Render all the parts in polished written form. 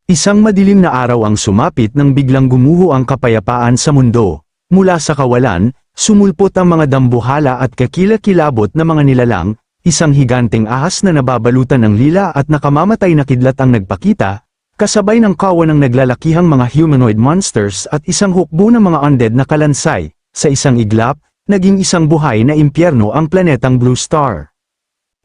Isang madilim na araw ang sumapit nang biglang gumuho ang kapayapaan sa mundo. Mula sa kawalan, sumulpot ang mga dambuhala at kakilakilabot na mga nilalang, isang higanteng ahas na nababalutan ng lila at nakamamatay na kidlat ang nagpakita, kasabay ng kawan ng naglalakihang mga humanoid monsters at isang hukbo ng mga undead na kalansay. Sa isang iglap, naging isang buhay na impyerno ang planetang Blue Star.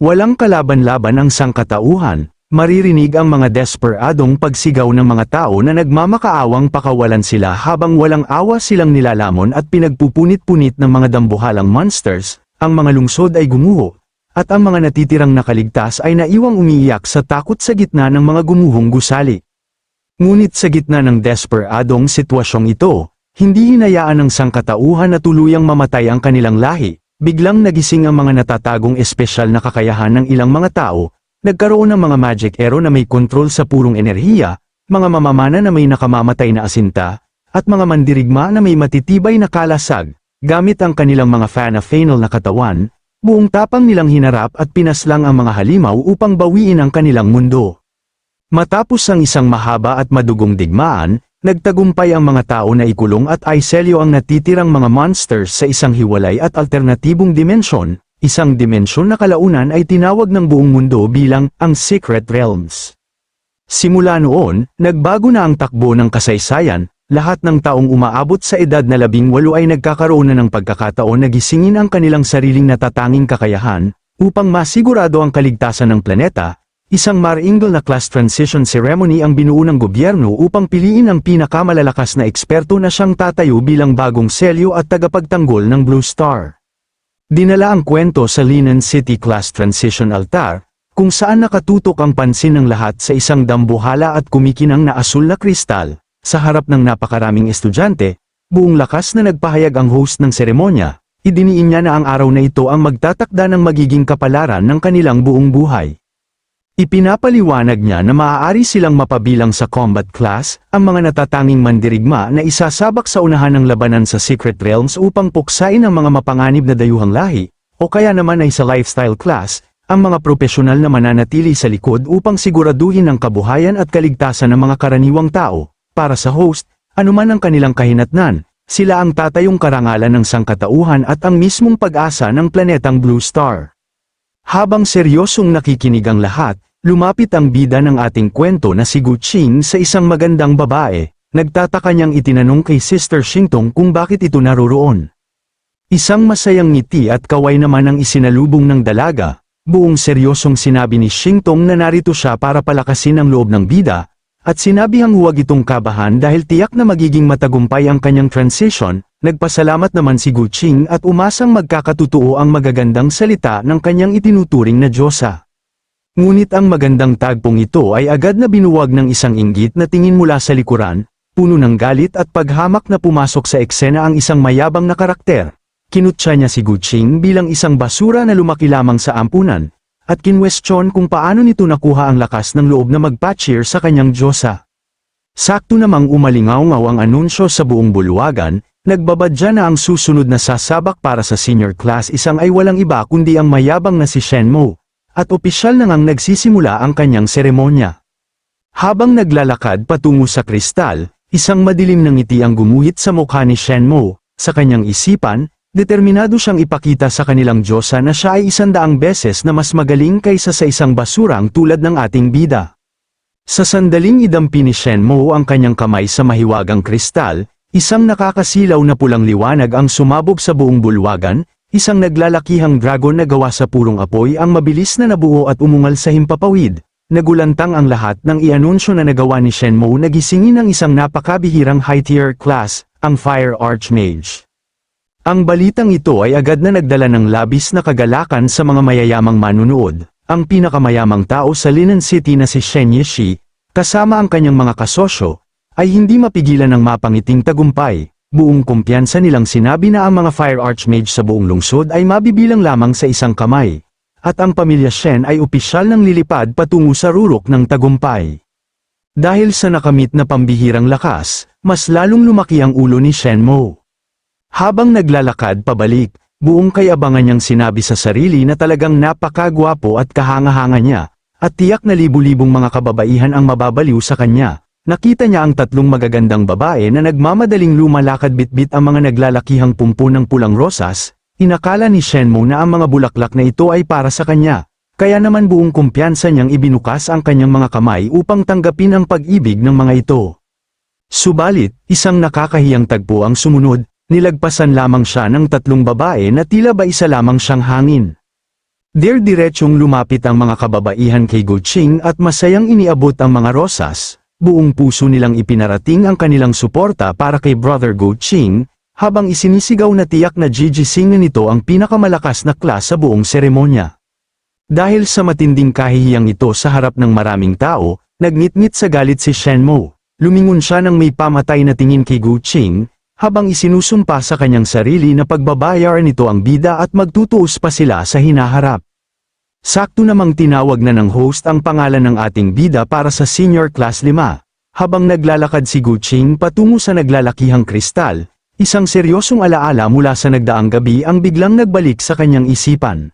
Walang kalaban-laban ang sangkatauhan, maririnig ang mga desperadong pagsigaw ng mga tao na nagmamakaawang pakawalan sila habang walang awa silang nilalamon at pinagpupunit-punit ng mga dambuhalang monsters, ang mga lungsod ay gumuho, at ang mga natitirang nakaligtas ay naiwang umiiyak sa takot sa gitna ng mga gumuhong gusali. Ngunit sa gitna ng desperadong sitwasyong ito, hindi hinayaan ng sangkatauhan na tuluyang mamatay ang kanilang lahi, biglang nagising ang mga natatagong espesyal na kakayahan ng ilang mga tao, nagkaroon ng mga magic arrow na may kontrol sa purong enerhiya, mga mamamana na may nakamamatay na asinta, at mga mandirigma na may matitibay na kalasag, gamit ang kanilang mga fana-fanal na katawan, buong tapang nilang hinarap at pinaslang ang mga halimaw upang bawiin ang kanilang mundo. Matapos ang isang mahaba at madugong digmaan, nagtagumpay ang mga tao na ikulong at aiselyo ang natitirang mga monsters sa isang hiwalay at alternatibong dimensyon, isang dimensyon na kalaunan ay tinawag ng buong mundo bilang ang Secret Realms. Simula noon, nagbago na ang takbo ng kasaysayan, lahat ng taong umaabot sa edad na 18 ay nagkakaroon na ng pagkakataon na gisingin ang kanilang sariling natatanging kakayahan, upang masigurado ang kaligtasan ng planeta. Isang maringal na class transition ceremony ang binuo ng gobyerno upang piliin ang pinakamalalakas na eksperto na siyang tatayo bilang bagong selyo at tagapagtanggol ng Blue Star. Dinala ang kwento sa Linen City Class Transition Altar, kung saan nakatutok ang pansin ng lahat sa isang dambuhala at kumikinang na asul na kristal. Sa harap ng napakaraming estudyante, buong lakas na nagpahayag ang host ng seremonya, idiniin niya na ang araw na ito ang magtatakda ng magiging kapalaran ng kanilang buong buhay. Ipinapaliwanag niya na maaari silang mapabilang sa combat class, ang mga natatanging mandirigma na isasabak sa unahan ng labanan sa Secret Realms upang puksain ang mga mapanganib na dayuhang lahi, o kaya naman ay sa lifestyle class, ang mga profesional na mananatili sa likod upang siguraduhin ang kabuhayan at kaligtasan ng mga karaniwang tao. Para sa host, anuman ang kanilang kahinatnan, sila ang tatayong karangalan ng sangkatauhan at ang mismong pag-asa ng planetang Blue Star. Habang seryosong nakikinig ang lahat, lumapit ang bida ng ating kwento na si Gu Qing sa isang magandang babae, nagtataka niyang itinanong kay Sister Xingtong kung bakit ito naroroon. Isang masayang ngiti at kaway naman ang isinalubong ng dalaga, buong seryosong sinabi ni Xingtong na narito siya para palakasin ang loob ng bida, at sinabihang huwag itong kabahan dahil tiyak na magiging matagumpay ang kanyang transition. Nagpasalamat naman si Gu Qing at umasang magkakatotoo ang magagandang salita ng kanyang itinuturing na Diyosa. Ngunit ang magandang tagpong ito ay agad na binuwag ng isang inggit na tingin mula sa likuran, puno ng galit at paghamak na pumasok sa eksena ang isang mayabang na karakter. Kinutya niya si Gu Qing bilang isang basura na lumaki lamang sa ampunan, at kinwestiyon kung paano nito nakuha ang lakas ng loob na magpa-cheer sa kanyang Diyosa. Sakto namang umalingaw-ngaw ang anunsyo sa buong bulwagan, nagbabadya na ang susunod na sasabak para sa senior class isang ay walang iba kundi ang mayabang na si Shenmo, at opisyal na ngang nagsisimula ang kanyang seremonya. Habang naglalakad patungo sa kristal, isang madilim na ngiti ang gumuhit sa mukha ni Shenmo. Sa kanyang isipan, determinado siyang ipakita sa kanilang Diyosa na siya ay 100 beses na mas magaling kaysa sa isang basurang tulad ng ating bida. Sa sandaling idampi ni Shenmo ang kanyang kamay sa mahiwagang kristal, isang nakakasilaw na pulang liwanag ang sumabog sa buong bulwagan, isang naglalakihang dragon na gawa sa purong apoy ang mabilis na nabuo at umungal sa himpapawid. Nagulantang ang lahat nang ianunsyo na nagawa ni Shenmo na gisingin ang isang napakabihirang high-tier class, ang Fire Archmage. Ang balitang ito ay agad na nagdala ng labis na kagalakan sa mga mayayamang manunood. Ang pinakamayamang tao sa Linen City na si Shen Yishi, kasama ang kanyang mga kasosyo, ay hindi mapigilan ng mapangiting tagumpay. Buong kumpiyansa nilang sinabi na ang mga Fire Archmage sa buong lungsod ay mabibilang lamang sa isang kamay, at ang pamilya Shen ay opisyal ng lilipad patungo sa rurok ng tagumpay. Dahil sa nakamit na pambihirang lakas, mas lalong lumaki ang ulo ni Shenmo. Habang naglalakad pabalik, buong kayabangan niyang sinabi sa sarili na talagang napakagwapo at kahanga-hanga niya, at tiyak na libu-libong mga kababaihan ang mababaliw sa kanya. nakita niya ang tatlong magagandang babae na nagmamadaling lumalakad bitbit ang mga naglalakihang pumpo ng pulang rosas. Inakala ni Shenmue na ang mga bulaklak na ito ay para sa kanya, kaya naman buong kumpiyansa niyang ibinukas ang kanyang mga kamay upang tanggapin ang pag-ibig ng mga ito. Subalit, isang nakakahiyang tagpo ang sumunod, nilagpasan lamang siya ng tatlong babae na tila ba isa lamang siyang hangin. Diretsong lumapit ang mga kababaihan kay Guqing at masayang iniabot ang mga rosas, buong puso nilang ipinarating ang kanilang suporta para kay Brother Guqing, habang isinisigaw na tiyak na gigising nito ang pinakamalakas na class sa buong seremonya. Dahil sa matinding kahihiyang ito sa harap ng maraming tao, nagnitngit sa galit si Shenmue. Lumingon siya ng may pamatay na tingin kay Guqing, habang isinusumpa sa kanyang sarili na pagbabayaran nito ang bida at magtutuos pa sila sa hinaharap. Sakto namang tinawag na ng host ang pangalan ng ating bida para sa Senior Class 5, habang naglalakad si Guqing patungo sa naglalakihang kristal. Isang seryosong alaala mula sa nagdaang gabi ang biglang nagbalik sa kanyang isipan.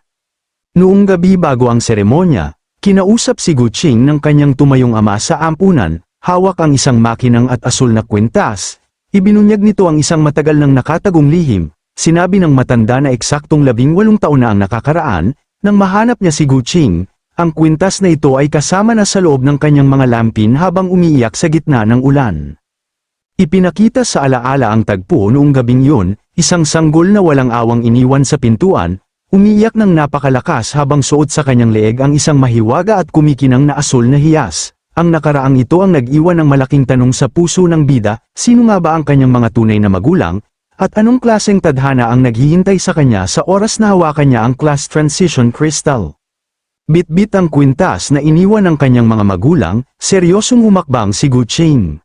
Noong gabi bago ang seremonya, kinausap si Guqing ng kanyang tumayong ama sa ampunan, hawak ang isang makinang at asul na kwintas. Ibinunyag nito ang isang matagal nang nakatagong lihim. Sinabi ng matanda na eksaktong 18 taon na ang nakakaraan, nang mahanap niya si Guqing, ang kwintas na ito ay kasama na sa loob ng kanyang mga lampin habang umiiyak sa gitna ng ulan. Ipinakita sa alaala ang tagpo noong gabing yun, isang sanggol na walang awang iniwan sa pintuan, umiiyak ng napakalakas habang suot sa kanyang leeg ang isang mahiwaga at kumikinang na asul na hiyas. Ang nakaraang ito ang nag-iwan ng malaking tanong sa puso ng bida, sino nga ba ang kanyang mga tunay na magulang, at anong klaseng tadhana ang naghihintay sa kanya sa oras na hawakan niya ang class transition crystal. Bitbit ang kwintas na iniwan ng kanyang mga magulang, seryosong humakbang si Guqing.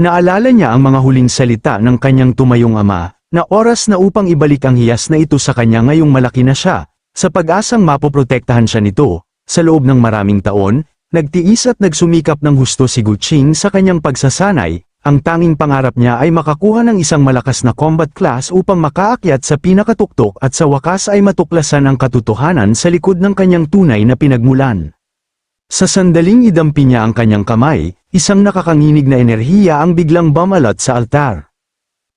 Naalala niya ang mga huling salita ng kanyang tumayong ama, na oras na upang ibalik ang hiyas na ito sa kanya ngayong malaki na siya, sa pag-asang mapoprotektahan siya nito. Sa loob ng maraming taon, nagtiis at nagsumikap ng husto si Guqing sa kanyang pagsasanay. Ang tanging pangarap niya ay makakuha ng isang malakas na combat class upang makaakyat sa pinakatuktok at sa wakas ay matuklasan ang katotohanan sa likod ng kanyang tunay na pinagmulan. Sa sandaling idampi niya ang kanyang kamay, isang nakakanginig na enerhiya ang biglang bumalot sa altar.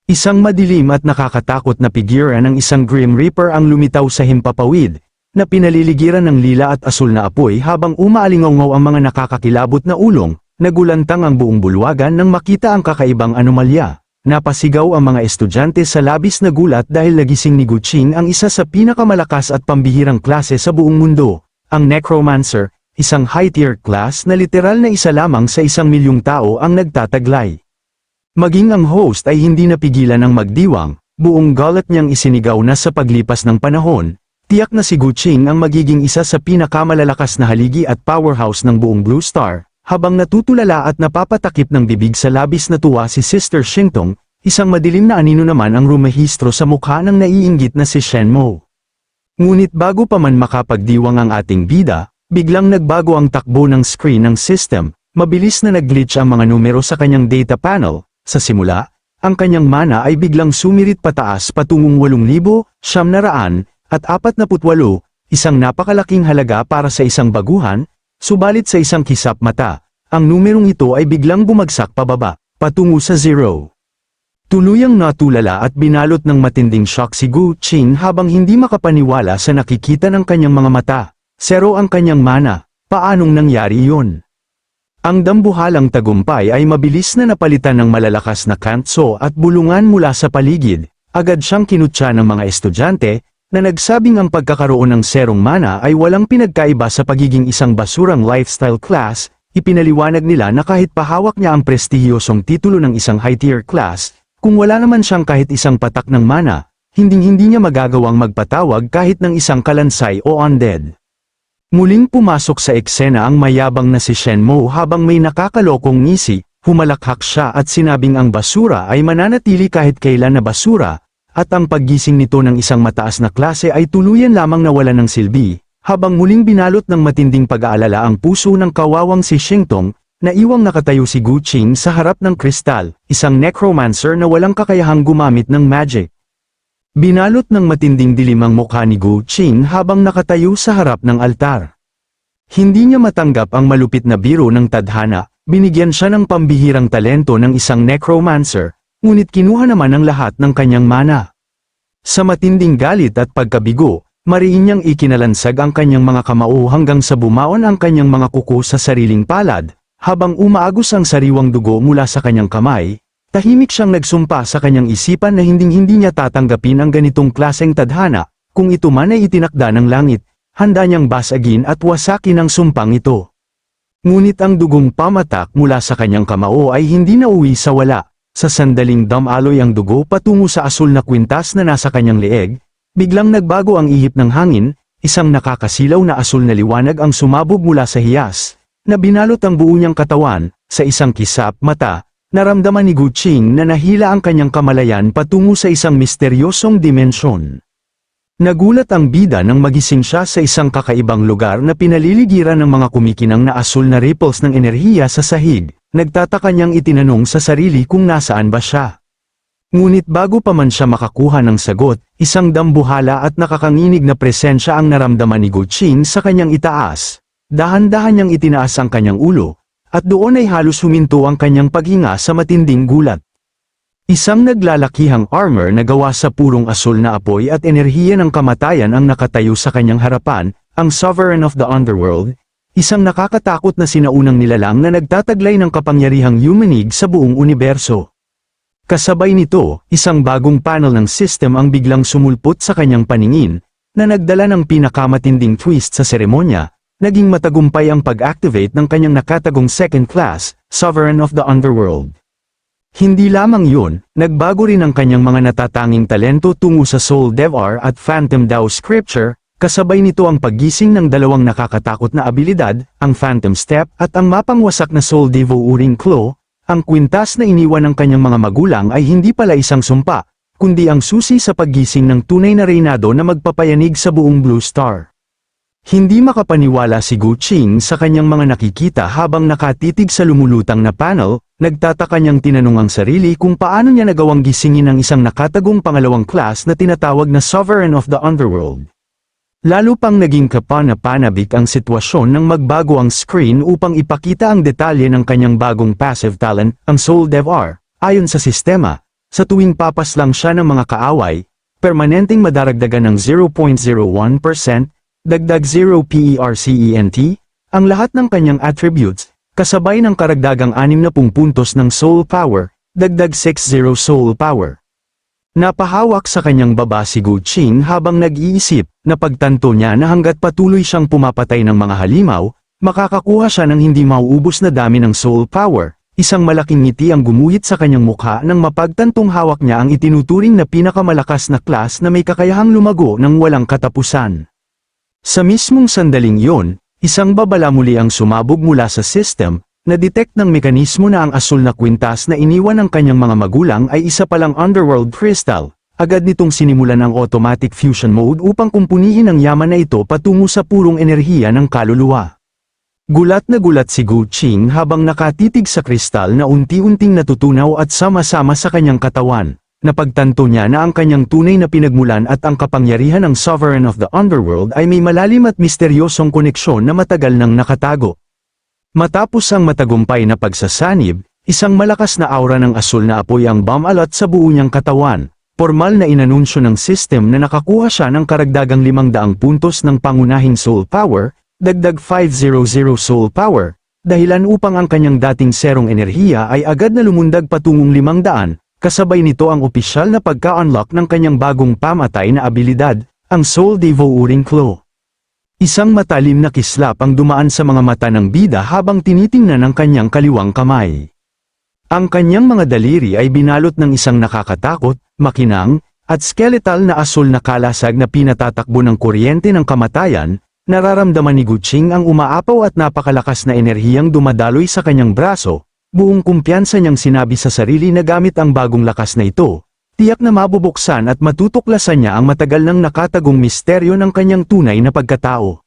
Isang madilim at nakakatakot na figura ng isang Grim Reaper ang lumitaw sa himpapawid, na pinaliligiran ng lila at asul na apoy habang umaalingaw ang mga nakakakilabot na ulong. Nagulantang ang buong bulwagan nang makita ang kakaibang anomalya. Napasigaw ang mga estudyante sa labis na gulat dahil nagising ni Guqing ang isa sa pinakamalakas at pambihirang klase sa buong mundo, ang Necromancer, isang high-tier class na literal na isa lamang sa 1,000,000 tao ang nagtataglay. Maging ang host ay hindi napigilan ng magdiwang, buong galit niyang isinigaw na sa paglipas ng panahon, tiyak na si Guqing ang magiging isa sa pinakamalalakas na haligi at powerhouse ng buong Blue Star. Habang natutulala at napapatakip ng bibig sa labis na tuwa si Sister Shingtong, isang madilim na anino naman ang rumehistro sa mukha ng naiinggit na si Shenmue. Ngunit bago pa man makapagdiwang ang ating bida, biglang nagbago ang takbo ng screen ng system, mabilis na nag-glitch ang mga numero sa kanyang data panel. Sa simula, ang kanyang mana ay biglang sumirit pataas patungong 8,948, isang napakalaking halaga para sa isang baguhan. Subalit sa isang kisap mata, ang numerong ito ay biglang bumagsak pababa, patungo sa 0. Tuluyang natulala at binalot ng matinding shock si Guqing habang hindi makapaniwala sa nakikita ng kanyang mga mata. 0 ang kanyang mana, paanong nangyari yun? Ang dambuhalang tagumpay ay mabilis na napalitan ng malalakas na kantso at bulungan mula sa paligid. Agad siyang kinutya ng mga estudyante, na nagsabing ang pagkakaroon ng 0 mana ay walang pinagkaiba sa pagiging isang basurang lifestyle class. Ipinaliwanag nila na kahit pahawak niya ang prestihiyosong titulo ng isang high-tier class, kung wala naman siyang kahit isang patak ng mana, hinding-hindi niya magagawang magpatawag kahit ng isang kalansay o undead. Muling pumasok sa eksena ang mayabang na si Shenmue habang may nakakalokong ngisi, humalakhak siya at sinabing ang basura ay mananatili kahit kailan na basura, at ang paggising nito ng isang mataas na klase ay tuluyan lamang nawala ng silbi, habang muling binalot ng matinding pag-aalala ang puso ng kawawang si Shingtong, naiwang nakatayo si Guqing sa harap ng kristal, isang necromancer na walang kakayahang gumamit ng magic. Binalot ng matinding dilim ang mukha ni Guqing habang nakatayo sa harap ng altar. Hindi niya matanggap ang malupit na biro ng tadhana, Binigyan siya ng pambihirang talento ng isang necromancer, ngunit kinuha naman ang lahat ng kanyang mana. Sa matinding galit at pagkabigo, mariin niyang ikinalansag ang kanyang mga kamao hanggang sa bumaon ang kanyang mga kuko sa sariling palad, habang umaagos ang sariwang dugo mula sa kanyang kamay. Tahimik siyang nagsumpa sa kanyang isipan na hinding-hindi niya tatanggapin ang ganitong klaseng tadhana, kung ito man ay itinakda ng langit, handa niyang basagin at wasakin ang sumpang ito. Ngunit ang dugong pamatak mula sa kanyang kamao ay hindi nauwi sa wala. Sa sandaling damaloy ang dugo patungo sa asul na kwintas na nasa kanyang leeg, biglang nagbago ang ihip ng hangin, isang nakakasilaw na asul na liwanag ang sumabog mula sa hiyas, na binalot ang buo niyang katawan. Sa isang kisap mata, naramdaman ni Gu Qing na nahila ang kanyang kamalayan patungo sa isang misteryosong dimensyon. Nagulat ang bida nang magising siya sa isang kakaibang lugar na pinaliligiran ng mga kumikinang na asul na ripples ng enerhiya sa sahig. Nagtataka niyang itinanong sa sarili kung nasaan ba siya. Ngunit bago pa man siya makakuha ng sagot, isang dambuhala at nakakanginig na presensya ang naramdaman ni Gu Qing sa kanyang itaas. Dahan-dahan niyang itinaas ang kanyang ulo, at doon ay halos huminto ang kanyang paghinga sa matinding gulat. Isang naglalakihang armor na gawa sa purong asul na apoy at enerhiya ng kamatayan ang nakatayo sa kanyang harapan, ang Sovereign of the Underworld, isang nakakatakot na sinaunang nilalang na nagtataglay ng kapangyarihang yumanig sa buong universo. Kasabay nito, isang bagong panel ng system ang biglang sumulpot sa kanyang paningin, na nagdala ng pinakamatinding twist sa seremonya. Naging matagumpay ang pag-activate ng kanyang nakatagong second class, Sovereign of the Underworld. Hindi lamang yun, nagbago rin ang kanyang mga natatanging talento tungo sa Soul Devar at Phantom Dao Scripture, kasabay nito ang paggising ng dalawang nakakatakot na abilidad, ang Phantom Step at ang mapangwasak na Soul Devouring Claw. Ang kwintas na iniwan ng kanyang mga magulang ay hindi pala isang sumpa, kundi ang susi sa paggising ng tunay na reynado na magpapayanig sa buong Blue Star. Hindi makapaniwala si Gu Qing sa kanyang mga nakikita habang nakatitig sa lumulutang na panel, nagtataka niyang tinanong ang sarili kung paano niya nagawang gisingin ang isang nakatagong pangalawang class na tinatawag na Sovereign of the Underworld. Lalo pang naging kapana-panabik ang sitwasyon nang magbago ang screen upang ipakita ang detalye ng kanyang bagong passive talent, ang Soul Devar. Ayon sa sistema, sa tuwing papaslang siya ng mga kaaway, permanenteng madaragdagan ng 0.01%, dagdag 0 PERCENT, ang lahat ng kanyang attributes, kasabay ng karagdagang 60 puntos ng Soul Power, dagdag 60 Soul Power. Napahawak sa kanyang baba si Gu Qing habang nag-iisip, na pagtanto niya na hanggat patuloy siyang pumapatay ng mga halimaw, makakakuha siya ng hindi mauubos na dami ng Soul Power. Isang malaking ngiti ang gumuhit sa kanyang mukha nang mapagtantong hawak niya ang itinuturing na pinakamalakas na class na may kakayahang lumago ng walang katapusan. Sa mismong sandaling yon, isang babala muli ang sumabog mula sa system, na-detect ng mekanismo na ang asul na kwintas na iniwan ng kanyang mga magulang ay isa palang underworld crystal. Agad nitong sinimulan ang automatic fusion mode upang kumpunihin ang yaman na ito patungo sa purong enerhiya ng kaluluwa. Gulat na gulat si Gu Qing habang nakatitig sa kristal na unti-unting natutunaw at sama-sama sa kanyang katawan. Napagtanto niya na ang kanyang tunay na pinagmulan at ang kapangyarihan ng Sovereign of the Underworld ay may malalim at misteryosong koneksyon na matagal nang nakatago. Matapos ang matagumpay na pagsasanib, isang malakas na aura ng asul na apoy ang bumalot sa buo niyang katawan. Formal na inanunsyo ng system na nakakuha siya ng karagdagang 500 puntos ng pangunahing Soul Power, dagdag 500 Soul Power, dahilan upang ang kanyang dating serong enerhiya ay agad na lumundag patungong 500. Kasabay nito ang opisyal na pagka-unlock ng kanyang bagong pamatay na abilidad, ang Soul Devouring Claw. Isang matalim na kislap ang dumaan sa mga mata ng bida habang tinitingnan ang kanyang kaliwang kamay. Ang kanyang mga daliri ay binalot ng isang nakakatakot, makinang, at skeletal na asul na kalasag na pinatatakbo ng kuryente ng kamatayan. Nararamdaman ni Gu Qing ang umaapaw at napakalakas na enerhiyang dumadaloy sa kanyang braso. Buong kumpiyansa niyang sinabi sa sarili na gamit ang bagong lakas na ito, tiyak na mabubuksan at matutuklasan niya ang matagal nang nakatagong misteryo ng kanyang tunay na pagkatao.